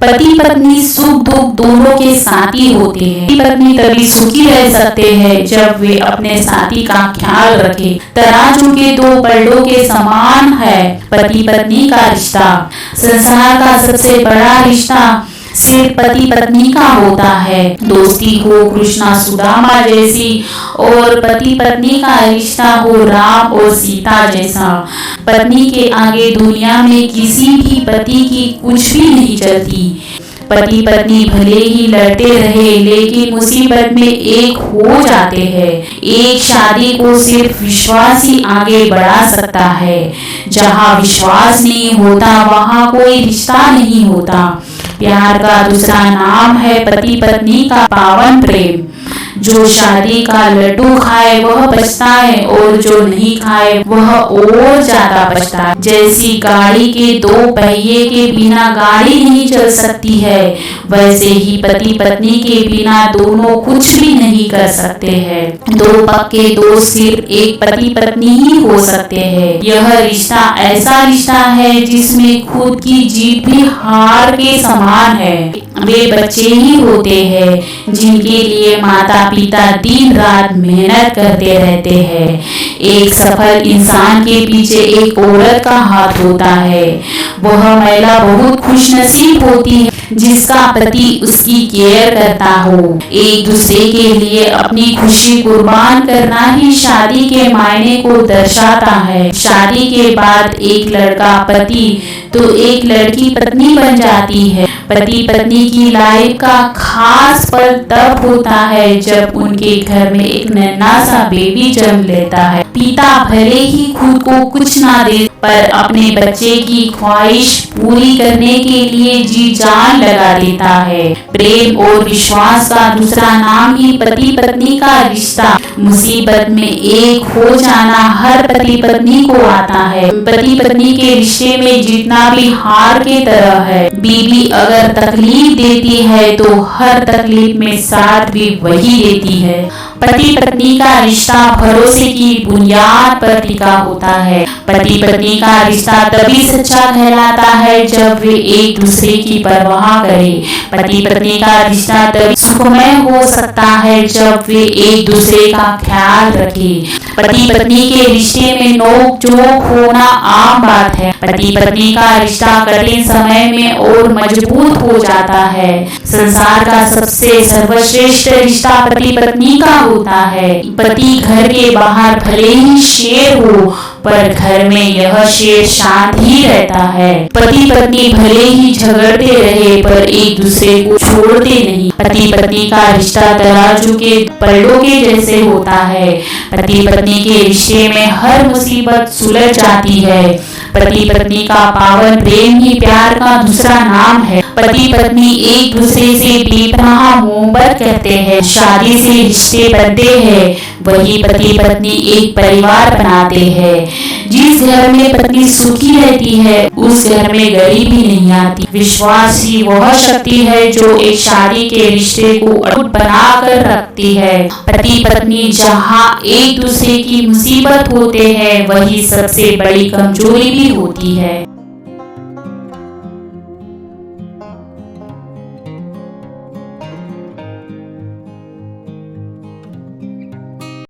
पति पत्नी सुख दुख दोनों के साथी होते हैं। पति पत्नी तभी सुखी रह सकते हैं जब वे अपने साथी का ख्याल रखें। तराजू के दो पलड़ों के समान है पति पत्नी का रिश्ता। संसार का सबसे बड़ा रिश्ता सिर्फ पति पत्नी का होता है। दोस्ती हो कृष्णा सुदामा जैसी और पति पत्नी का रिश्ता हो राम और सीता जैसा। पत्नी के आगे दुनिया में किसी भी पति की कुछ भी नहीं चलती। पति पत्नी भले ही लड़ते रहे लेकिन मुसीबत में एक हो जाते हैं। एक शादी को सिर्फ विश्वास ही आगे बढ़ा सकता है। जहाँ विश्वास नहीं होता वहाँ कोई रिश्ता नहीं होता। प्यार का दूसरा नाम है पति पत्नी का पावन प्रेम। जो शादी का लड्डू खाए वह पछताए और जो नहीं खाए वह और ज्यादा पछताए। जैसी गाड़ी के दो पहिए के बिना गाड़ी नहीं चल सकती है, वैसे ही पति पत्नी के बिना दोनों कुछ भी नहीं कर सकते हैं। दो पक्के दोस्त सिर्फ एक पति पत्नी ही हो सकते हैं। यह रिश्ता ऐसा रिश्ता है जिसमें खुद की जीत भी हार के समान है। वे बच्चे ही होते हैं जिनके लिए माता पिता दिन रात मेहनत करते रहते हैं। एक सफल इंसान के पीछे एक औरत का हाथ होता है। वह महिला बहुत खुशनसीब होती है जिसका पति उसकी केयर करता हो। एक दूसरे के लिए अपनी खुशी कुर्बान करना ही शादी के मायने को दर्शाता है। शादी के बाद एक लड़का पति तो एक लड़की पत्नी बन जाती है। पति पत्नी की लाइफ का खास पल तब होता है जब उनके घर में एक नन्हा सा बेबी जन्म लेता है। पिता भले ही खुद को कुछ ना दे पर अपने बच्चे की ख्वाहिश पूरी करने के लिए जी जान लगा देता है। प्रेम और विश्वास का दूसरा नाम ही पति पत्नी का रिश्ता। मुसीबत में एक हो जाना हर पति पत्नी को आता है। पति पत्नी के रिश्ते में जीतना भी हार के तरह है। बीवी अगर तकलीफ देती है तो हर तकलीफ में साथ भी वही देती है। पति पत्नी का रिश्ता भरोसे की बुनियाद पर टिका होता है। पति पत्नी का रिश्ता तभी सच्चा कहलाता है जब वे एक दूसरे की परवाह करें। पति पत्नी का रिश्ता तभी सुखमय हो सकता है जब वे एक दूसरे का ख्याल रखें। पति पत्नी के रिश्ते में नोक झोंक होना आम बात है। पति पत्नी का रिश्ता कठिन समय में और मजबूत हो जाता है। संसार का सबसे सर्वश्रेष्ठ रिश्ता पति पत्नी का होता है। पति घर के बाहर भले ही शेर हो पर घर में यह शेर शांत ही रहता है। पति पत्नी भले ही झगड़ते रहे पर एक दूसरे को छोड़ते नहीं। पति पत्नी का रिश्ता तराजू के पलड़ों के जैसे होता है। पति पत्नी के रिश्ते में हर मुसीबत सुलझ जाती है। पति पत्नी का पावन प्रेम ही प्यार का दूसरा नाम है। पति पत्नी एक दूसरे से बेपनाह मोहब्बत करते हैं। शादी से रिश्ते बनते हैं, वही पति पत्नी एक परिवार बनाते हैं। जिस घर में पत्नी सुखी रहती है उस घर में गरीबी नहीं आती। विश्वास ही वह शक्ति है जो एक शादी के रिश्ते को अटूट बना कर रखती है। पति पत्नी जहाँ एक दूसरे की मुसीबत होते हैं वही सबसे बड़ी कमजोरी भी होती है।